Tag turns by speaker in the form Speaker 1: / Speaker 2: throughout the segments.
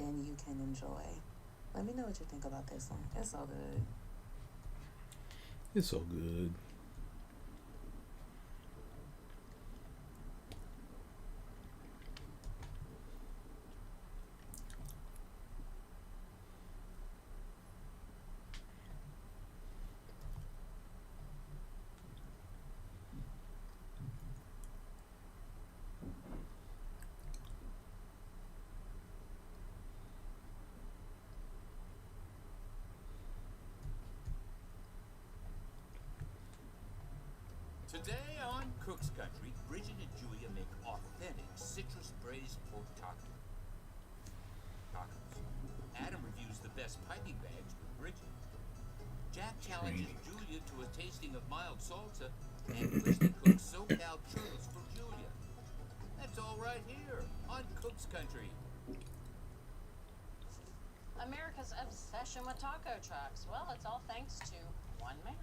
Speaker 1: and you can enjoy. Let me know what you think about this one. It's so good.
Speaker 2: It's so good.
Speaker 3: Today on Cook's Country, Bridget and Julia make authentic citrus braised pork tacos. Adam reviews the best piping bags with Bridget. Jack challenges Julia to a tasting of mild salsa, and Christy cooks SoCal churros for Julia. That's all right here on Cook's Country.
Speaker 4: America's obsession with taco trucks. Well, it's all thanks to one man.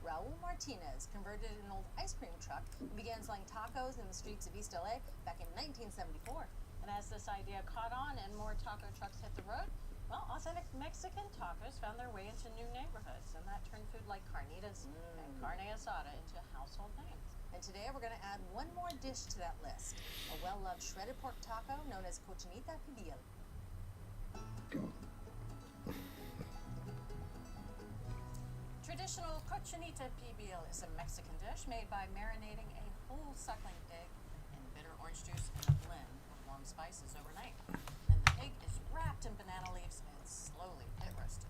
Speaker 5: Raul Martinez converted an old ice cream truck and began selling tacos in the streets of East LA back in 1974.
Speaker 4: And as this idea caught on and more taco trucks hit the road, well, authentic Mexican tacos found their way into new neighborhoods, and that turned food like carnitas and carne asada into household names.
Speaker 5: And today we're going to add one more dish to that list, a well-loved shredded pork taco known as cochinita pibil.
Speaker 4: Traditional cochinita pibil is a Mexican dish made by marinating a whole suckling pig in bitter orange juice and a blend of warm spices overnight. Then the pig is wrapped in banana leaves and slowly pit roasted.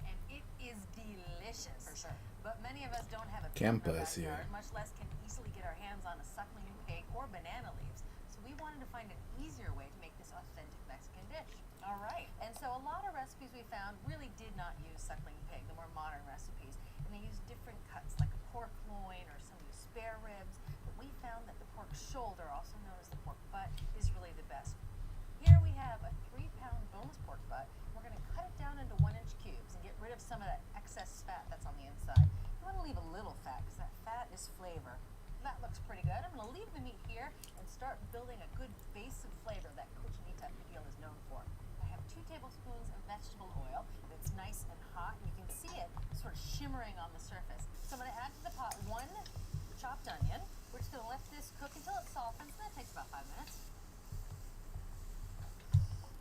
Speaker 5: And it is delicious.
Speaker 4: For sure.
Speaker 5: But many of us don't have a pig in
Speaker 2: Campa
Speaker 5: our
Speaker 2: is here.
Speaker 5: backyard, much less can easily get our hands on a suckling pig or banana leaves. So we wanted to find an easier way to make this authentic Mexican dish.
Speaker 4: All right.
Speaker 5: And so a lot of recipes we found really did not use suckling pig, the more modern recipes. And they used different cuts, like a pork loin or some use spare ribs. But we found that the pork shoulder, also known as the pork butt, is really the best. Here we have a 3-pound boneless pork butt. We're going to cut it down into 1-inch cubes and get rid of some of that excess fat that's on the inside. You want to leave a little fat because that fat is flavor. That looks pretty good. I'm going to leave the meat here and start building a good base of flavor that cochinita pibil is known for. I have 2 tablespoons of vegetable oil. It's nice and hot, and you can see it sort of shimmering on the surface. So I'm going to add to the pot 1 chopped onion. We're just going to let this cook until it softens, and that takes about 5 minutes.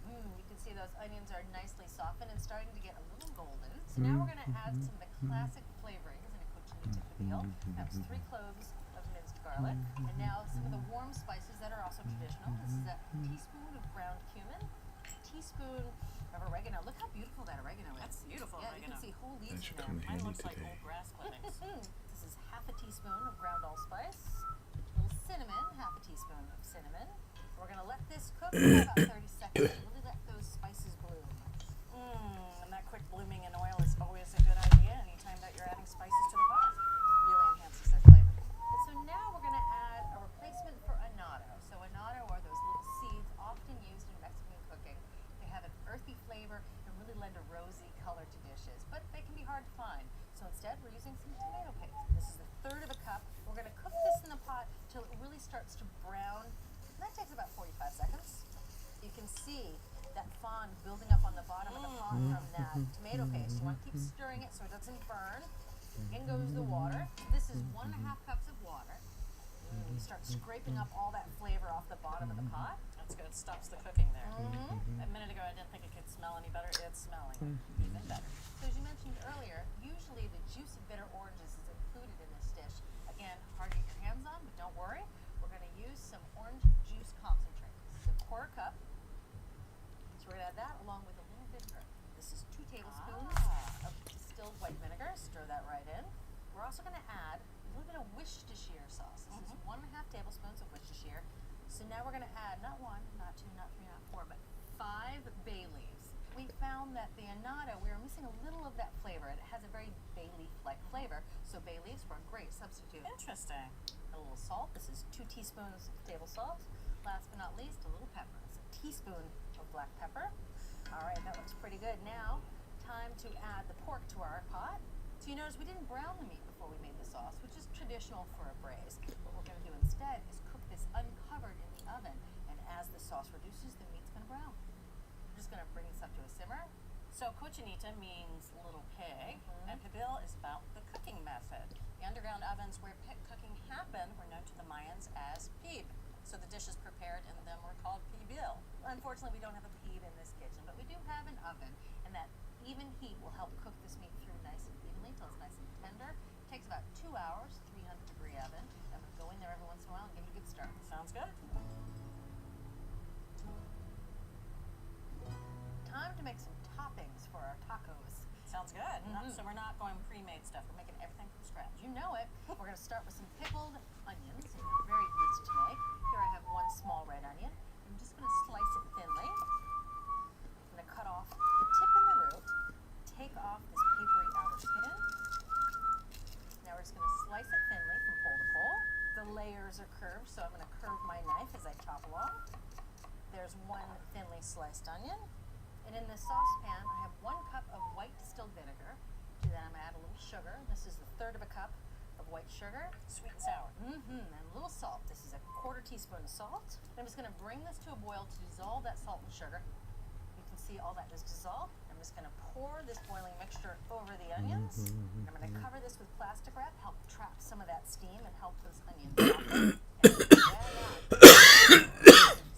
Speaker 5: You can see those onions are nicely softened and starting to get a little golden. So now we're going to add some of the classic flavorings in a cochinita pibil. That's 3 cloves of minced garlic, and now some of the warm spices that are also traditional. This is a teaspoon of ground cumin, a teaspoon of oregano. Look how beautiful that oregano is.
Speaker 4: That's beautiful
Speaker 5: Yeah,
Speaker 4: oregano.
Speaker 5: you can see whole
Speaker 2: That
Speaker 5: leaves
Speaker 2: should
Speaker 5: in
Speaker 2: come in
Speaker 5: there.
Speaker 4: Mine
Speaker 2: handy
Speaker 4: looks like
Speaker 2: today.
Speaker 4: old grass clippings.
Speaker 5: This is half a teaspoon of ground allspice, a little cinnamon, half a teaspoon of cinnamon. We're going to let this cook for about 30 seconds and really let those spices bloom.
Speaker 4: And that quick blooming in oil is always a good idea anytime that you're adding spices to the pot.
Speaker 5: Really enhances their flavor. And so now we're going to add a replacement for annatto. So annatto are those little seeds often used in Mexican cooking. They have an earthy flavor and really lend a rosy color to dishes, but they can be hard to find. So instead, we're using some tomato paste. This is a 1/3 of a cup. We're going to cook this in the pot till it really starts to brown. And that takes about 45 seconds. You can see that fond building up on the bottom of the pot from that tomato paste. You want to keep stirring it so it doesn't burn. In goes the water. This is 1.5 cups of water. You start scraping up all that flavor off the bottom of the pot.
Speaker 4: That's good. Stops the cooking there. A minute ago, I didn't think it could smell any better. It's smelling even better.
Speaker 5: So as you mentioned earlier, usually the juice of bitter oranges is included in this dish. Again, hard to get your hands on, but don't worry. We're going to use some orange juice concentrate. This is a 1/4 cup. So we're going to add that along with a little vinegar. This is 2 tablespoons of distilled white vinegar. Stir that right in. We're also going to add a little bit of Worcestershire sauce. This is 1.5 tablespoons of Worcestershire. So now we're going to add not 1, not 2, not 3, not 4, but 5 bay leaves. We found that the annatto, we were missing a little of that flavor. It has a very bay leaf-like flavor, so bay leaves were a great substitute.
Speaker 4: Interesting.
Speaker 5: A little salt. This is 2 teaspoons of table salt. Last but not least, a little pepper. It's a teaspoon of black pepper. All right, that looks pretty good. Now, time to add the pork to our pot. So you notice we didn't brown the meat before we made the sauce, which is traditional for a braise. What we're going to do instead is cook this uncovered in the oven, and as the sauce reduces, the meat's going to brown. We're just going
Speaker 4: So cochinita means little pig, and pibil is about the cooking method. The underground ovens where pig cooking happened were known to the Mayans as pib. So the dishes prepared in them were called pibil.
Speaker 5: Unfortunately, we don't have a peeb in this kitchen, but we do have an oven, and that even heat will help cook this meat through nice and evenly till it's nice and tender. It takes about 2 hours, 300-degree oven. I'm gonna go in there every once in a while and give it a good stir.
Speaker 4: Sounds good.
Speaker 5: Time to make some toppings for our tacos.
Speaker 4: Sounds good. So we're not going pre-made stuff. We're making everything from scratch.
Speaker 5: You know it. We're gonna start with some pickled onions. And they're very easy to make. Here I have 1 small red onion. I'm just gonna slice it thinly. I'm gonna cut off the tip and the root. Take off this papery outer skin. Now we're just gonna slice it thinly from pole to pole. The layers are curved, so I'm gonna curve my knife as I chop along. There's 1 thinly sliced onion. And in this saucepan, I have 1 cup of white distilled vinegar. To that, I'm gonna add a little sugar. This is 1/3 of a cup of white sugar.
Speaker 4: Sweet and sour.
Speaker 5: And a little salt. This is a 1/4 teaspoon of salt. I'm just gonna bring this to a boil to dissolve that salt and sugar. You can see all that is dissolved. I'm just gonna pour this boiling mixture over the onions. I'm gonna cover this with plastic wrap, help trap some of that steam and help those onions soften.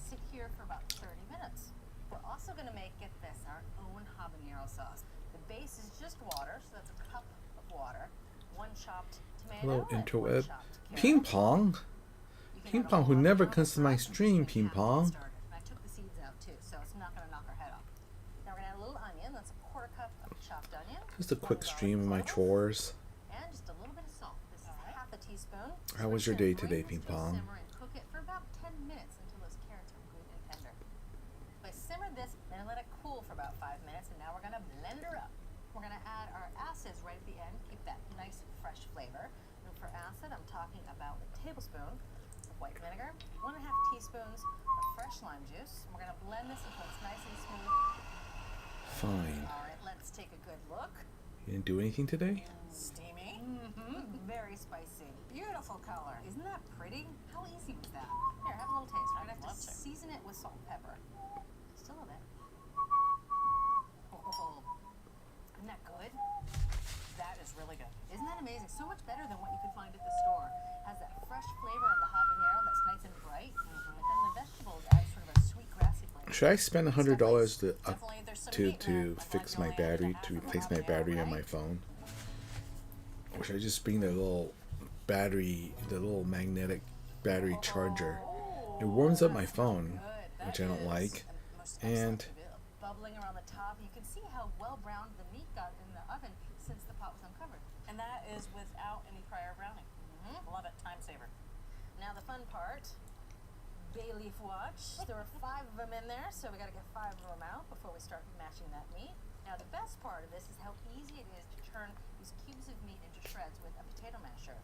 Speaker 5: Sit here for about 30 minutes. We're also gonna make, get this, our own habanero sauce. The base is just water, so that's a cup of water, 1 chopped tomato,
Speaker 2: Hello,
Speaker 5: and 1
Speaker 2: interweb.
Speaker 5: chopped carrot.
Speaker 2: Ping Pong.
Speaker 5: You can
Speaker 2: Ping
Speaker 5: add a
Speaker 2: Pong, who
Speaker 5: whole
Speaker 2: never
Speaker 5: avocado
Speaker 2: comes to my
Speaker 5: crust. I'm just
Speaker 2: stream,
Speaker 5: gonna
Speaker 2: Ping
Speaker 5: half
Speaker 2: Pong.
Speaker 5: it started. And I took the seeds out too, so it's not gonna knock our head off. Now we're gonna add a little onion. That's a 1/4 cup of chopped onion.
Speaker 2: Just a
Speaker 5: 1
Speaker 2: quick
Speaker 5: garlic
Speaker 2: stream of my
Speaker 5: clove,
Speaker 2: chores.
Speaker 5: and just a little bit of salt. This is half a teaspoon.
Speaker 2: How was your day today, Ping Pong?
Speaker 5: Simmer and cook it for about 10 minutes until those carrots are good and tender. So I simmered this, then let it cool for about 5 minutes, and now we're gonna blend her up. We're gonna add our acids right at the end, keep that nice fresh flavor. And for acid, I'm talking about a tablespoon of white vinegar, 1.5 teaspoons of fresh lime juice. And we're gonna blend this until it's nice and smooth.
Speaker 2: Fine.
Speaker 5: All right, let's take a good look.
Speaker 2: You didn't do anything today?
Speaker 4: Steamy.
Speaker 5: Very spicy.
Speaker 4: Beautiful color.
Speaker 5: Isn't that pretty? How easy was that? Here, have a little taste. We're gonna have
Speaker 4: Love
Speaker 5: to
Speaker 4: to.
Speaker 5: season it with salt and pepper. Still a bit. Oh, isn't that good?
Speaker 4: That is really good.
Speaker 5: Isn't that amazing? So much better than what you could find at the store. Has that fresh flavor of the habanero that's nice and bright. But then the vegetables add sort of a sweet grassy flavor.
Speaker 2: Should I spend $100
Speaker 4: Definitely, there's some meat in
Speaker 2: to
Speaker 4: it.
Speaker 2: fix
Speaker 4: Like
Speaker 2: my battery,
Speaker 4: half
Speaker 2: to
Speaker 4: of
Speaker 2: replace my
Speaker 4: habanero,
Speaker 2: battery on
Speaker 4: right?
Speaker 2: my phone? Or should I just bring the little battery, the little magnetic battery charger? It warms up my phone,
Speaker 5: Good.
Speaker 2: which I don't like.
Speaker 4: And most
Speaker 2: And
Speaker 4: excellent.
Speaker 5: Bubbling around the top. You can see how well browned the meat got in the oven since the pot was uncovered.
Speaker 4: And that is without any prior browning. Love it. Time saver.
Speaker 5: Now the fun part, bay leaf watch. There were 5 of them in there, so we gotta get 5 of them out before we start mashing that meat. Now the best part of this is how easy it is to turn these cubes of meat into shreds with a potato masher.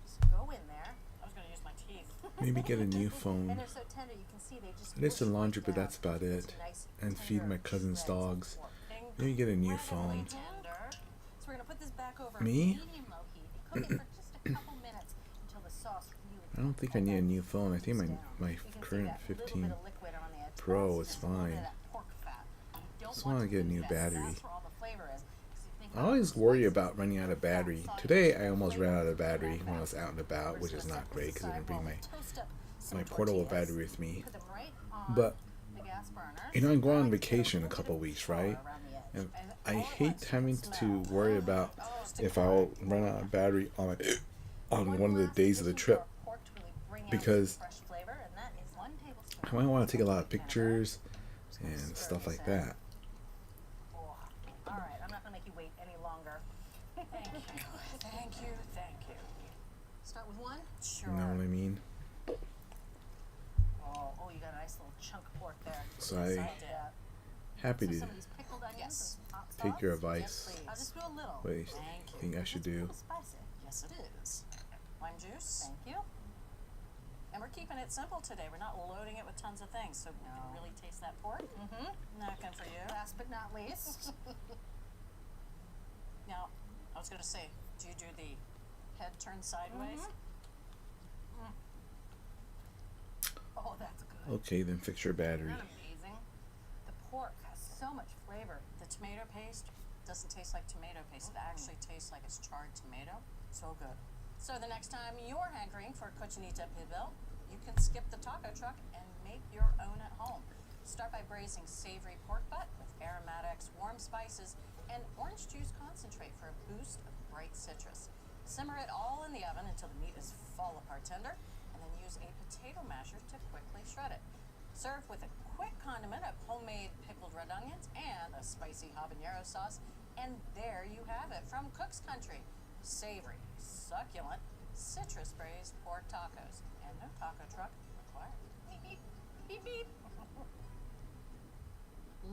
Speaker 5: Just go in there,
Speaker 4: I was going to use my teeth.
Speaker 2: maybe get a new
Speaker 5: and
Speaker 2: phone.
Speaker 5: they're so tender you can see they just.
Speaker 2: I did some
Speaker 5: mush
Speaker 2: laundry,
Speaker 5: right
Speaker 2: but
Speaker 5: down
Speaker 2: that's about
Speaker 5: into
Speaker 2: it.
Speaker 5: nice,
Speaker 2: And feed
Speaker 5: tender
Speaker 2: my cousin's
Speaker 5: shreds of
Speaker 2: dogs.
Speaker 5: pork.
Speaker 2: Maybe get a new
Speaker 4: Incredibly
Speaker 2: phone.
Speaker 4: tender.
Speaker 5: So we're gonna put this back over
Speaker 2: Me?
Speaker 5: medium low heat and cook it for just a couple minutes until the sauce really.
Speaker 2: I don't think I need a new phone. I think my
Speaker 5: You can see
Speaker 2: current
Speaker 5: that little
Speaker 2: 15
Speaker 5: bit of liquid on the edge.
Speaker 2: Pro
Speaker 5: That's
Speaker 2: is
Speaker 5: just a little bit
Speaker 2: fine.
Speaker 5: of that pork fat. You don't
Speaker 2: Just
Speaker 5: want
Speaker 2: wanna
Speaker 5: to
Speaker 2: get a
Speaker 5: lose
Speaker 2: new
Speaker 5: that.
Speaker 2: battery.
Speaker 5: That's where all the flavor is. 'Cause you think
Speaker 2: I
Speaker 5: about
Speaker 2: always
Speaker 5: the
Speaker 2: worry
Speaker 5: spices,
Speaker 2: about running out of battery.
Speaker 5: fat,
Speaker 2: Today
Speaker 5: soluble
Speaker 2: I almost
Speaker 5: flavor
Speaker 2: ran out of
Speaker 5: in that
Speaker 2: battery
Speaker 5: fat.
Speaker 2: when I was out and about,
Speaker 5: We're
Speaker 2: which
Speaker 5: just
Speaker 2: is
Speaker 5: gonna
Speaker 2: not
Speaker 5: set
Speaker 2: great
Speaker 5: this
Speaker 2: because I didn't
Speaker 5: aside
Speaker 2: bring
Speaker 5: while
Speaker 2: my
Speaker 5: we toast up some
Speaker 2: my portable
Speaker 5: tortillas.
Speaker 2: battery with me.
Speaker 5: Put them right on
Speaker 2: But
Speaker 5: the gas burners.
Speaker 2: you know, I'm going
Speaker 5: I
Speaker 2: on
Speaker 5: like to get
Speaker 2: vacation a
Speaker 5: little
Speaker 2: couple
Speaker 5: bit of
Speaker 2: weeks,
Speaker 5: flour
Speaker 2: right?
Speaker 5: around the edge.
Speaker 2: And
Speaker 5: And
Speaker 2: I
Speaker 5: all at
Speaker 2: hate
Speaker 5: once you
Speaker 2: having
Speaker 5: can
Speaker 2: to
Speaker 5: smell.
Speaker 2: worry about if I'll run out of battery on one of the
Speaker 5: last
Speaker 2: days of the
Speaker 5: addition to
Speaker 2: trip,
Speaker 5: our pork to really bring out
Speaker 2: because
Speaker 5: fresh flavor, and that is 1 tablespoon.
Speaker 2: I might want to take a lot of
Speaker 5: of vinegar.
Speaker 2: pictures
Speaker 5: Just gonna
Speaker 2: and
Speaker 5: stir
Speaker 2: stuff
Speaker 5: this
Speaker 2: like
Speaker 5: in.
Speaker 2: that.
Speaker 5: Oh, all right, I'm not gonna make you wait any longer.
Speaker 4: Thank you. Thank you. Thank you.
Speaker 5: Start with 1.
Speaker 4: Sure.
Speaker 2: You know what I mean?
Speaker 5: Oh, you got a nice little chunk of pork there.
Speaker 2: So
Speaker 4: Yes,
Speaker 2: I
Speaker 4: I did.
Speaker 2: happy
Speaker 5: So
Speaker 2: to
Speaker 5: some of these pickled onions
Speaker 4: Yes.
Speaker 5: and hot
Speaker 2: take your
Speaker 5: sauce.
Speaker 2: advice.
Speaker 4: Yes,
Speaker 5: I'll just do a little.
Speaker 2: What do you
Speaker 4: Thank you.
Speaker 2: think I should
Speaker 5: It's a
Speaker 2: do?
Speaker 5: little spicy.
Speaker 4: Yes, it is. Lime juice.
Speaker 5: Thank you.
Speaker 4: And we're keeping it simple today. We're not loading it with tons of things, so you can really taste that pork. Knocking for you.
Speaker 5: Last but not least,
Speaker 4: Now, I was going to say, do you do the head turned sideways?
Speaker 5: oh, that's good.
Speaker 2: Okay, then fix your battery.
Speaker 5: Isn't that amazing? The pork has so much flavor.
Speaker 4: The tomato paste doesn't taste like tomato paste. It actually tastes like it's charred tomato. So good. So the next time you're hankering for cochinita pibil, you can skip the taco truck and make your own at home. Start by braising savory pork butt with aromatics, warm spices, and orange juice concentrate for a boost of bright citrus. Simmer it all in the oven until the meat is fall apart tender, and then use a potato masher to quickly shred it. Serve with a quick condiment of homemade pickled red onions and a spicy habanero sauce, and there you have it from Cook's Country. Savory, succulent, citrus braised pork tacos, and no taco truck required. Beep beep, beep beep.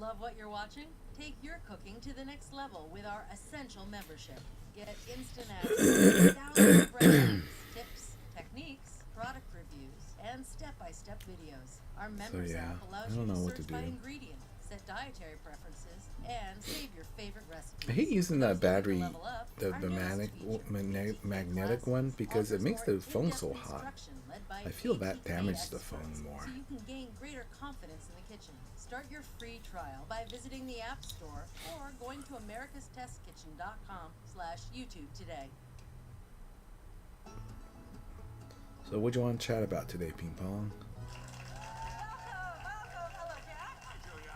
Speaker 6: Love what you're watching? Take your cooking to the next level with our Essential membership. Get instant access to thousands of recipes, tips, techniques, product reviews, and step-by-step videos. Our members
Speaker 2: yeah,
Speaker 6: app allows
Speaker 2: I don't
Speaker 6: you
Speaker 2: know
Speaker 6: to
Speaker 2: what to
Speaker 6: search by
Speaker 2: do.
Speaker 6: ingredient, set dietary preferences, and save your favorite recipes.
Speaker 2: I hate using that
Speaker 6: Those looking to
Speaker 2: battery,
Speaker 6: level up,
Speaker 2: the
Speaker 6: our newest feature,
Speaker 2: magnetic one, because it
Speaker 6: offers
Speaker 2: makes
Speaker 6: more
Speaker 2: the phone so
Speaker 6: in-depth
Speaker 2: hot.
Speaker 6: instruction led by
Speaker 2: I feel that
Speaker 6: AT
Speaker 2: damages the
Speaker 6: experts,
Speaker 2: phone more.
Speaker 6: So you can gain greater confidence in the kitchen. Start your free trial by visiting the App Store or going to americastestkitchen.com/YouTube today.
Speaker 2: So what do you want to chat about today, Ping Pong?
Speaker 5: Welcome. Hello, Jack. Hi, Julia.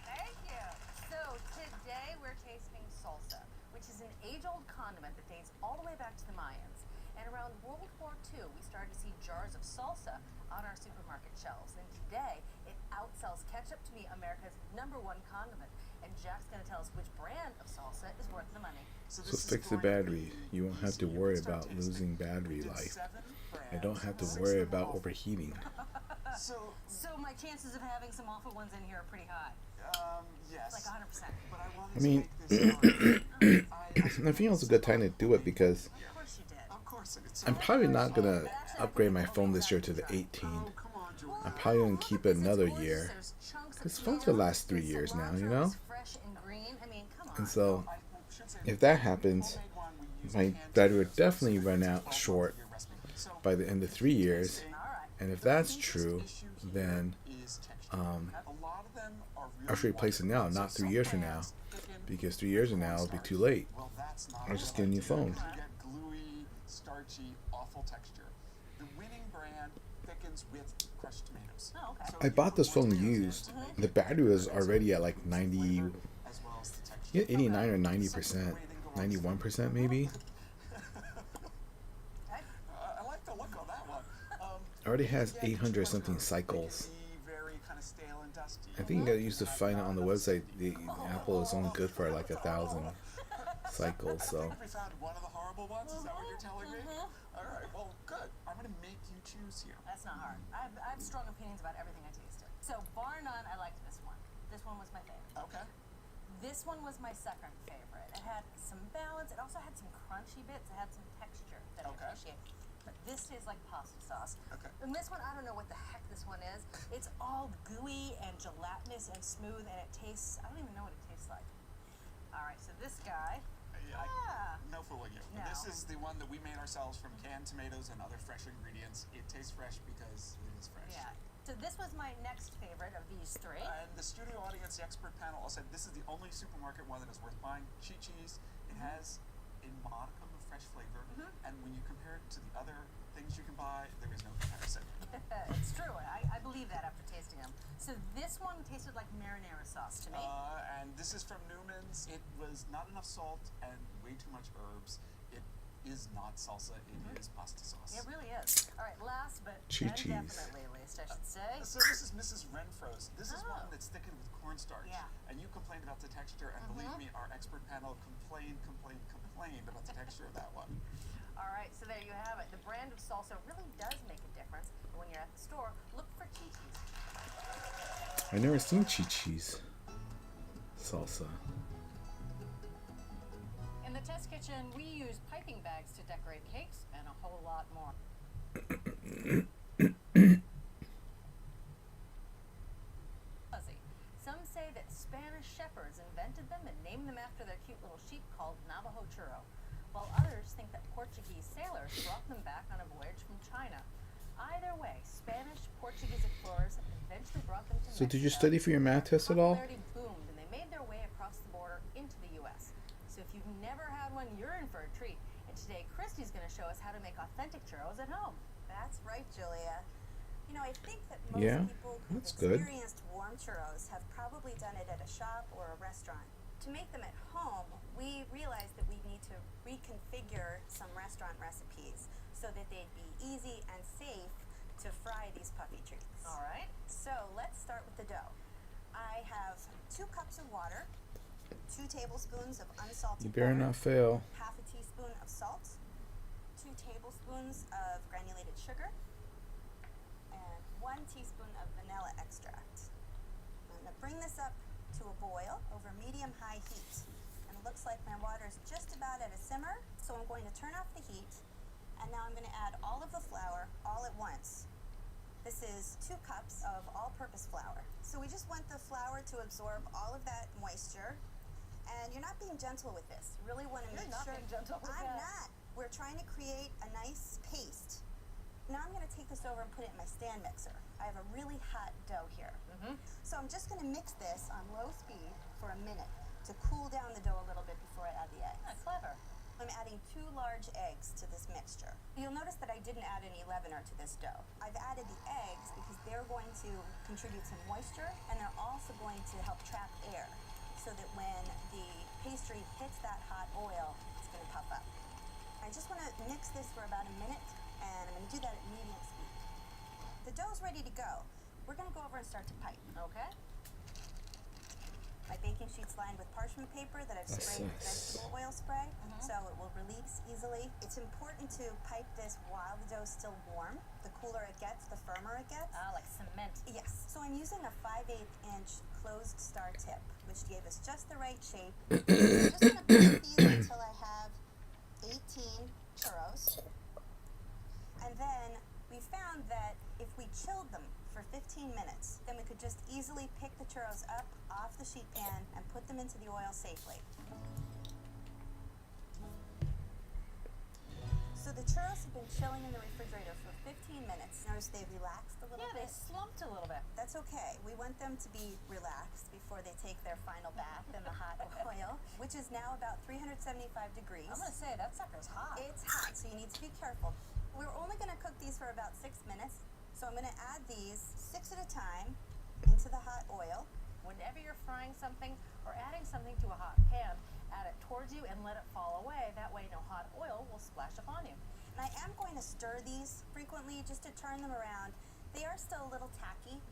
Speaker 5: Thank you. So today we're tasting salsa, which is an age-old condiment that dates all the way back to the Mayans. And around World War II, we started to see jars of salsa on our supermarket shelves. And today, it outsells ketchup to be America's #1 condiment. And Jack's going to tell us which brand of salsa is worth the money.
Speaker 2: So fix the battery. You won't have to worry about losing battery life. I don't have to worry about overheating.
Speaker 5: So my chances of having some awful ones in here are pretty high.
Speaker 7: Yes.
Speaker 5: Like 100%.
Speaker 7: But I wanted
Speaker 2: I mean,
Speaker 7: to make this
Speaker 2: I think it's a good time to do it because
Speaker 5: Of course you did.
Speaker 7: Of course, it's
Speaker 2: I'm probably not gonna upgrade my phone this year to the 18.
Speaker 7: Oh, come on, Julia.
Speaker 2: I'm probably gonna keep it another year. Because phones will last 3 years now, you know?
Speaker 5: Fresh and green. I mean, come on.
Speaker 2: And so,
Speaker 7: I should say
Speaker 2: if that happens,
Speaker 7: homemade one, we use
Speaker 2: my
Speaker 7: a hand
Speaker 2: battery would
Speaker 7: mixer,
Speaker 2: definitely
Speaker 7: so
Speaker 2: run
Speaker 7: it's
Speaker 2: out
Speaker 7: 12
Speaker 2: short
Speaker 7: your recipe. So
Speaker 2: by the end of 3 years.
Speaker 5: All right.
Speaker 2: And if that's
Speaker 7: the
Speaker 2: true,
Speaker 7: issue here
Speaker 2: then
Speaker 7: is texture.
Speaker 2: um,
Speaker 7: A lot of them are really
Speaker 2: I should replace it now,
Speaker 7: white.
Speaker 2: not
Speaker 7: So
Speaker 2: 3
Speaker 7: some
Speaker 2: years from now.
Speaker 7: fans thicken
Speaker 2: Because 3 years from now, it'll be too late.
Speaker 7: Well, that's not
Speaker 2: I'll just
Speaker 7: what
Speaker 2: get a
Speaker 7: I
Speaker 2: new
Speaker 7: do.
Speaker 2: phone.
Speaker 7: You get gluey, starchy, awful texture. The winning brand thickens with crushed tomatoes.
Speaker 5: Oh, okay.
Speaker 7: So
Speaker 2: I
Speaker 7: you
Speaker 2: bought
Speaker 7: put
Speaker 2: this
Speaker 7: more
Speaker 2: phone
Speaker 7: tomatoes in
Speaker 2: used.
Speaker 7: to make
Speaker 2: The
Speaker 7: it
Speaker 2: battery was
Speaker 7: as
Speaker 2: already at
Speaker 7: well
Speaker 2: like
Speaker 7: as
Speaker 2: 90,
Speaker 7: flavor, as well as the texture.
Speaker 2: 89 or 90%, 91% maybe.
Speaker 7: I like the look on that one.
Speaker 2: It already has
Speaker 7: Yeah,
Speaker 2: 800
Speaker 7: sugar,
Speaker 2: something
Speaker 7: it can
Speaker 2: cycles.
Speaker 7: be very kind of stale and dusty.
Speaker 2: I think I used to find it on the website. The Apple is only good for like 1,000 cycles.
Speaker 7: I
Speaker 2: So
Speaker 7: think we found one of the horrible ones. Is that what you're telling me? All right. Well, good. I'm gonna make you choose here.
Speaker 5: That's not hard. I have strong opinions about everything I tasted. So bar none, I liked this one. This one was my favorite.
Speaker 7: Okay.
Speaker 5: This one was my second favorite. It had some balance. It also had some crunchy bits. It had some texture that I
Speaker 7: Okay.
Speaker 5: appreciate. But this tastes like pasta sauce.
Speaker 7: Okay.
Speaker 5: And this one, I don't know what the heck this one is. It's all gooey and gelatinous and smooth, and it tastes, I don't even know what it tastes like. All right, so this guy,
Speaker 7: No fooling you.
Speaker 5: No.
Speaker 7: This is the one that we made ourselves from canned tomatoes and other fresh ingredients. It tastes fresh because it is fresh.
Speaker 5: yeah. So this was my next favorite of these three.
Speaker 7: And the studio audience, the expert panel, all said this is the only supermarket one that is worth buying. Chi-Chi's. It has a modicum of fresh flavor, and when you compare it to the other things you can buy, there is no comparison.
Speaker 5: It's true. I believe that after tasting them. So this one tasted like marinara sauce to me.
Speaker 7: And this is from Newman's. It was not enough salt and way too much herbs. It is not salsa. It is pasta sauce.
Speaker 5: It really is. All right, last but
Speaker 2: Chi-Chi's.
Speaker 5: definitely least, I should say.
Speaker 7: So this is Mrs. Renfro's. This is one
Speaker 5: Oh.
Speaker 7: that's thickened with cornstarch.
Speaker 5: Yeah.
Speaker 7: And you complained about the texture, and believe me, our expert panel complained about the texture of that one.
Speaker 5: All right, so there you have it. The brand of salsa really does make a difference. But when you're at the store, look for Chi-Chi's.
Speaker 2: I never seen Chi-Chi's salsa.
Speaker 4: In the test kitchen, we use piping bags to decorate cakes and a whole lot more.
Speaker 5: Fuzzy. Some say that Spanish shepherds invented them and named them after their cute little sheep called Navajo churro, while others think that Portuguese sailors brought them back on a voyage from China. Either way, Spanish, Portuguese explorers eventually brought them to
Speaker 2: So
Speaker 5: Mexico.
Speaker 2: did you study for your math test at all?
Speaker 5: Popularity boomed, and they made their way across the So if you've never had one, you're in for a treat. And today, Christy's going to show us how to make authentic churros at home.
Speaker 8: That's right, Julia. You know, I think that most
Speaker 2: Yeah,
Speaker 8: people who've
Speaker 2: that's good.
Speaker 8: experienced warm churros have probably done it at a shop or a restaurant. To make them at home, we realized that we need to reconfigure some restaurant recipes so that they'd be easy and safe to fry these puffy treats.
Speaker 5: All right.
Speaker 8: So let's start with the dough. I have 2 cups of water, 2 tablespoons of unsalted
Speaker 2: You better
Speaker 8: butter,
Speaker 2: not fail.
Speaker 8: half a teaspoon of salt, 2 tablespoons of granulated sugar, and 1 teaspoon of vanilla extract. I'm going to bring this up to a boil over medium-high heat. And it looks like my water is just about at a simmer, so I'm going to turn off the heat. And now I'm going to add all of the flour all at once. This is 2 cups of all-purpose flour. So we just want the flour to absorb all of that moisture. And you're not being gentle with this. You really want to
Speaker 5: You're
Speaker 8: make
Speaker 5: not
Speaker 8: sure.
Speaker 5: being gentle with
Speaker 8: I'm
Speaker 5: that.
Speaker 8: not. We're trying to create a nice paste. Now I'm going to take this over and put it in my stand mixer. I have a really hot dough here. So I'm just going to mix this on low speed for a minute to cool down the dough a little bit before I add the eggs.
Speaker 5: Ah, clever.
Speaker 8: I'm adding 2 large eggs to this mixture. You'll notice that I didn't add any leavener to this dough. I've added the eggs because they're going to contribute some moisture and they're also going to help trap air so that when the pastry hits that hot oil, it's going to puff up. I just want to mix this for about a minute and I'm going to do that at medium speed. The dough's ready to go. We're going to go over and start to pipe.
Speaker 5: Okay.
Speaker 8: My baking sheet's lined with parchment paper that I've
Speaker 2: That's
Speaker 8: sprayed with
Speaker 2: nice.
Speaker 8: vegetable oil spray, so it will release easily. It's important to pipe this while the dough's still warm. The cooler it gets, the firmer it gets.
Speaker 5: Ah, like cement.
Speaker 8: Yes. So I'm using a 5/8-inch closed star tip, which gave us just the right shape. I'm just going to pipe these until I have 18 churros. And then we found that if we chilled them for 15 minutes, then we could just easily pick the churros up off the sheet pan and put them into the oil safely. So the churros have been chilling in the refrigerator for 15 minutes. Notice they've relaxed a little
Speaker 5: Yeah, they
Speaker 8: bit.
Speaker 5: slumped a little bit.
Speaker 8: That's okay. We want them to be relaxed before they take their final bath in the hot oil, which is now about 375 degrees.
Speaker 5: I'm going to say, that sucker's hot.
Speaker 8: It's hot, so you need to be careful. We're only going to cook these for about 6 minutes, so I'm going to add these 6 at a time into the hot oil.
Speaker 5: Whenever you're frying something or adding something to a hot pan, add it towards you and let it fall away. That way no hot oil will splash upon you.
Speaker 8: And I am going to stir these frequently just to turn them around. They are still a little tacky.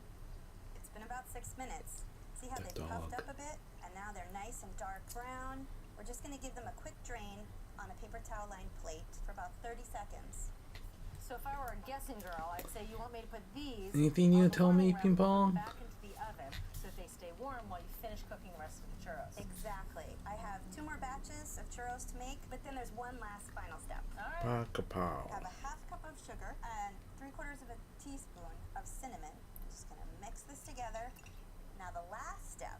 Speaker 8: It's been about 6 minutes. See how
Speaker 2: The
Speaker 8: they've puffed
Speaker 2: dog.
Speaker 8: up a bit? And now they're nice and dark brown. We're just going to give them a quick drain on a paper towel lined plate for about 30 seconds.
Speaker 5: So if I were a guessing girl, I'd say you want me to put these
Speaker 2: Anything you
Speaker 5: on the
Speaker 2: tell me,
Speaker 5: warming
Speaker 2: Ping
Speaker 5: rack,
Speaker 2: Pong?
Speaker 5: back into the oven so that they stay warm while you finish cooking the rest of the churros.
Speaker 8: Exactly. I have 2 more batches of churros to make, but then there's one last final step.
Speaker 5: All right.
Speaker 2: Pa-ka-pow.
Speaker 8: I have a half cup of sugar and 3/4 of a teaspoon of cinnamon. I'm just going to mix this together. Now the last step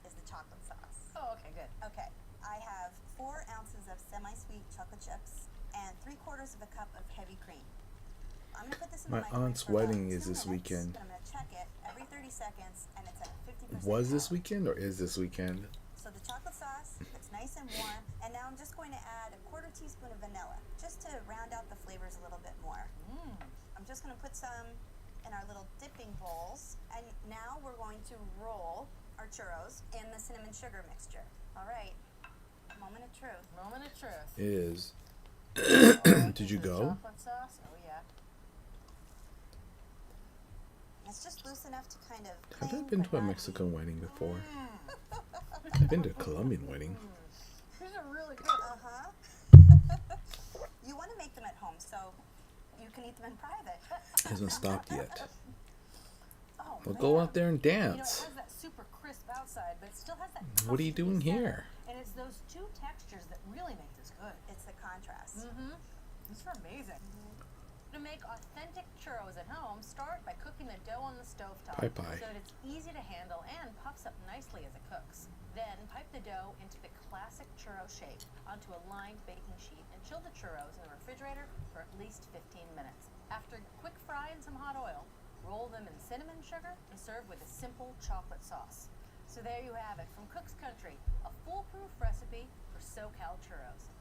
Speaker 8: is the chocolate sauce.
Speaker 5: Oh, okay, good.
Speaker 8: Okay, I have 4 ounces of semi-sweet chocolate chips and 3/4 of a cup of heavy cream. I'm going to put this in
Speaker 2: My
Speaker 8: the microwave
Speaker 2: aunt's
Speaker 8: for about
Speaker 2: wedding
Speaker 8: 2
Speaker 2: is this
Speaker 8: minutes,
Speaker 2: weekend.
Speaker 8: and I'm going to check it every 30 seconds, and it's at 50%.
Speaker 2: Was this
Speaker 8: power.
Speaker 2: weekend or is this weekend?
Speaker 8: So the chocolate sauce, it's nice and warm, and now I'm just going to add a 1/4 teaspoon of vanilla, just to round out the flavors a little bit more. I'm just going to put some in our little dipping bowls, and now we're going to roll our churros in the cinnamon sugar mixture. All right, moment of truth.
Speaker 5: Moment of truth.
Speaker 2: Is.
Speaker 5: Oh,
Speaker 2: Did you
Speaker 5: the
Speaker 2: go?
Speaker 5: Chocolate sauce? Oh, yeah.
Speaker 8: It's just loose enough to kind of.
Speaker 2: Have I
Speaker 8: cling,
Speaker 2: been
Speaker 8: but
Speaker 2: to a
Speaker 8: not
Speaker 2: Mexican wedding before? I've been to a Colombian wedding.
Speaker 5: These are really good.
Speaker 8: Uh-huh. You want to make them at home so you can eat them in private.
Speaker 2: Hasn't stopped yet.
Speaker 5: Oh,
Speaker 2: Well, go
Speaker 5: man.
Speaker 2: out there and
Speaker 5: You know, it
Speaker 2: dance.
Speaker 5: has that super crisp outside, but it still has that.
Speaker 2: What are you
Speaker 5: tough
Speaker 2: doing
Speaker 5: center.
Speaker 2: here?
Speaker 5: And it's those 2 textures that really make this good.
Speaker 8: It's the contrast.
Speaker 5: These are amazing. To make authentic churros at home, start by cooking the dough on the stovetop
Speaker 2: Bye-bye.
Speaker 5: so that it's easy to handle and puffs up nicely as it cooks. Then pipe the dough into the classic churro shape onto a lined baking sheet and chill the churros in the refrigerator for at least 15 minutes. After quick fry in some hot oil, roll them in cinnamon sugar and serve with a simple chocolate sauce. So there you have it, from Cook's Country, a foolproof recipe for SoCal churros.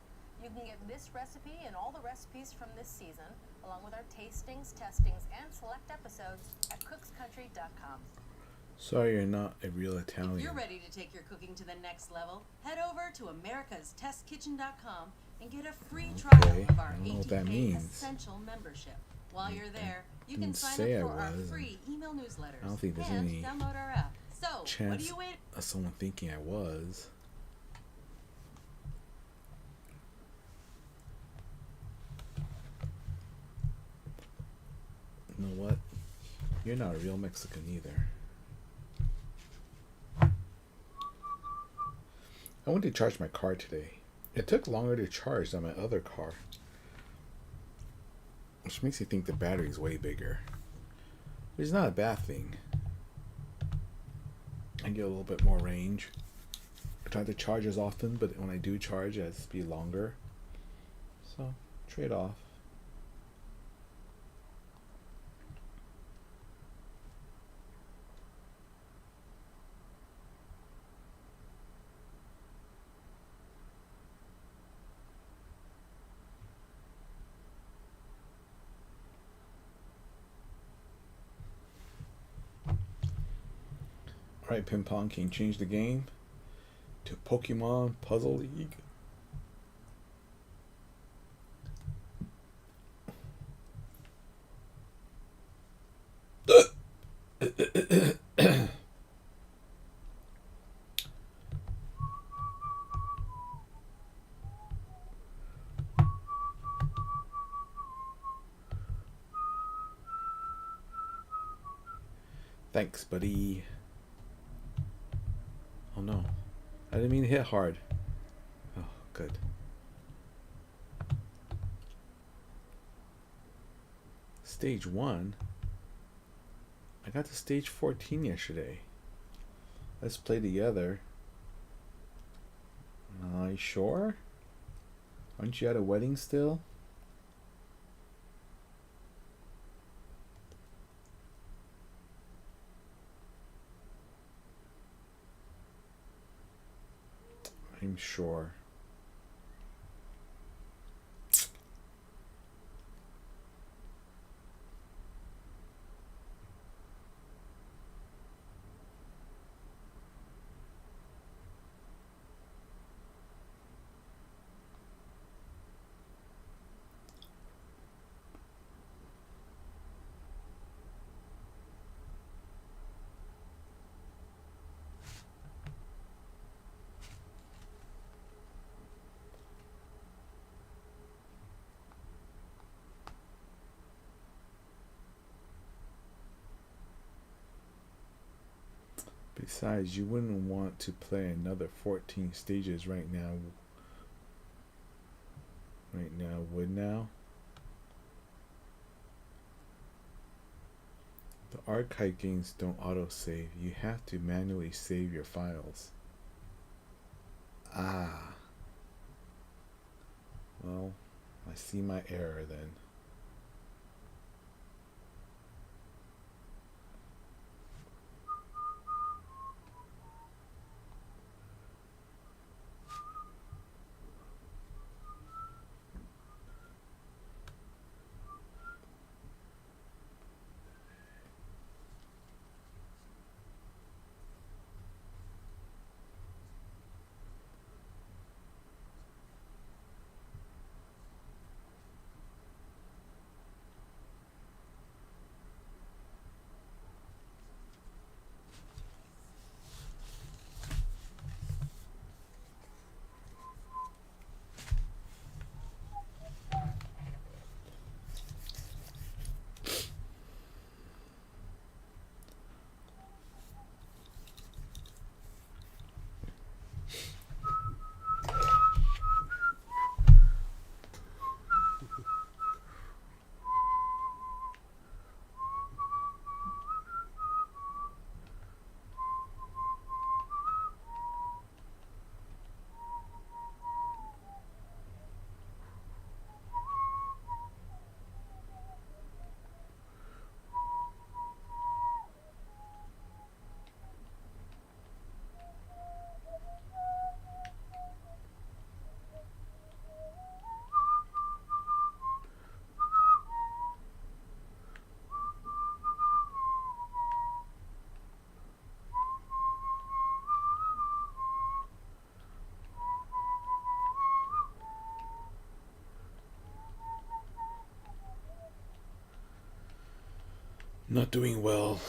Speaker 5: You can get this recipe and all the recipes from this season, along with our tastings, testings, and select episodes at cookscountry.com.
Speaker 2: Sorry, you're not a real
Speaker 6: If
Speaker 2: Italian.
Speaker 6: you're ready to take your cooking to the next level, head over to americastestkitchen.com and get a free trial
Speaker 2: Okay,
Speaker 6: of our
Speaker 2: I don't know what that
Speaker 6: ATK
Speaker 2: means.
Speaker 6: Essential membership. While you're there, you can
Speaker 2: didn't
Speaker 6: sign
Speaker 2: say I
Speaker 6: up for our
Speaker 2: was,
Speaker 6: free email newsletters
Speaker 2: I don't think there's
Speaker 6: and
Speaker 2: any
Speaker 6: download our app. So, what are
Speaker 2: chance
Speaker 6: you waiting?
Speaker 2: of someone thinking I was. You know what? You're not a real Mexican either. I went to charge my car today. It took longer to charge than my other car, which makes me think the battery's way bigger. Which is not a bad thing. I get a little bit more range. I try to charge as often, but when I do charge, it has to be longer. So, trade off. Alright, Ping Pong, can you change the game to Pokemon Puzzle League? Thanks, buddy. Oh no. I didn't mean to hit hard. Oh, good. Stage 1? I got to stage 14 yesterday. Let's play together. You sure? Aren't you at a wedding still? I'm sure. Besides, you wouldn't want to play another 14 stages right now. Would now? The archive games don't autosave. You have to manually save your files. Ah. Well, I see my error then. Not doing well.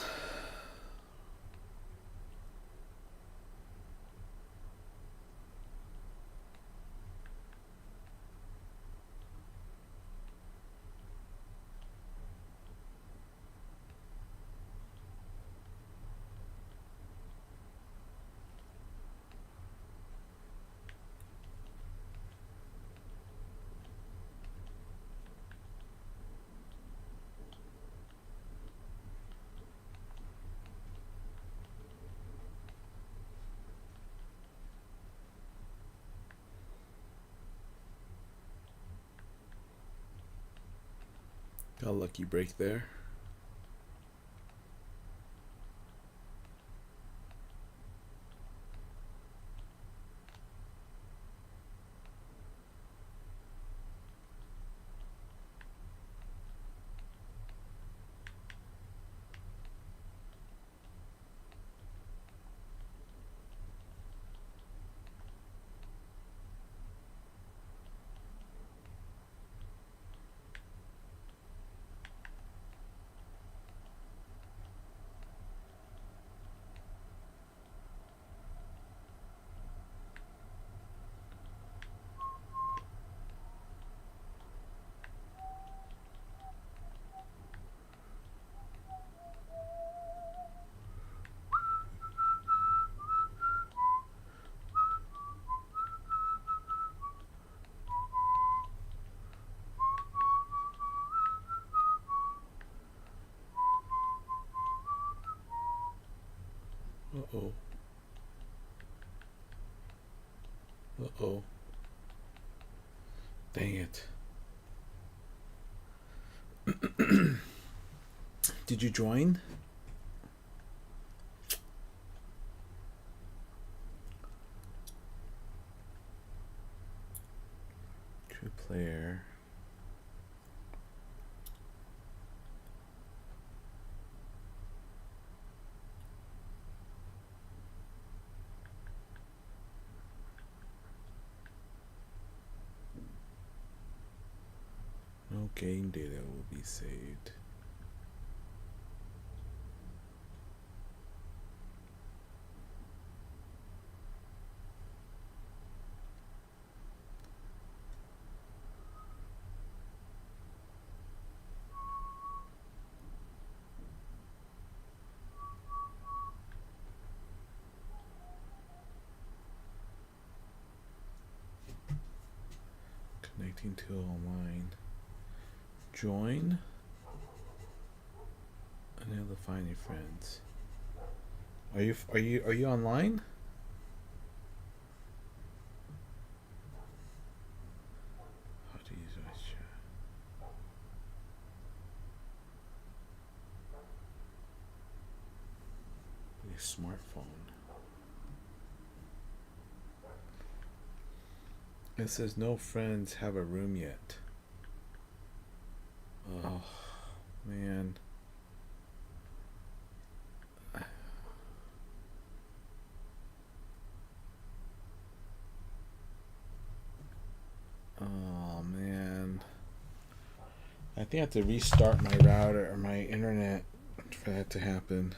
Speaker 2: Got a lucky break there. Uh-oh. Uh-oh. Dang it. Did you join? True player. No game data will be saved. Connecting to online. Join. Unable to find any friends. Are you online? How to use voice chat. A smartphone. It says no friends have a room yet. Oh, man. Oh, man. I think I have to restart my router or my internet for that to happen.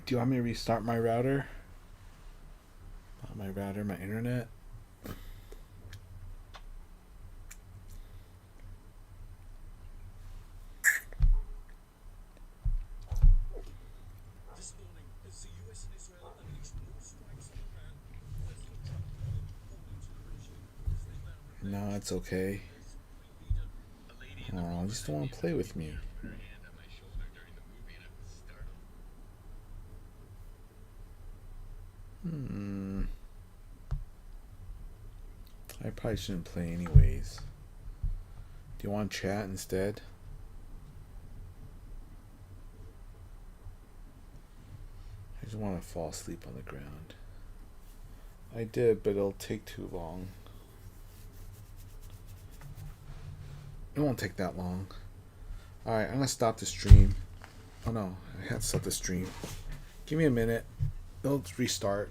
Speaker 2: Do you want me to restart my router? Not my router, my internet. No, it's okay. Oh, I just don't want to play with me. I probably shouldn't play anyways. Do you want to chat instead? I just want to fall asleep on the ground. I did, but it'll take too long. It won't take that long. Alright, I'm gonna stop the stream. Oh no, I had to stop the stream. Give me a minute. It'll restart.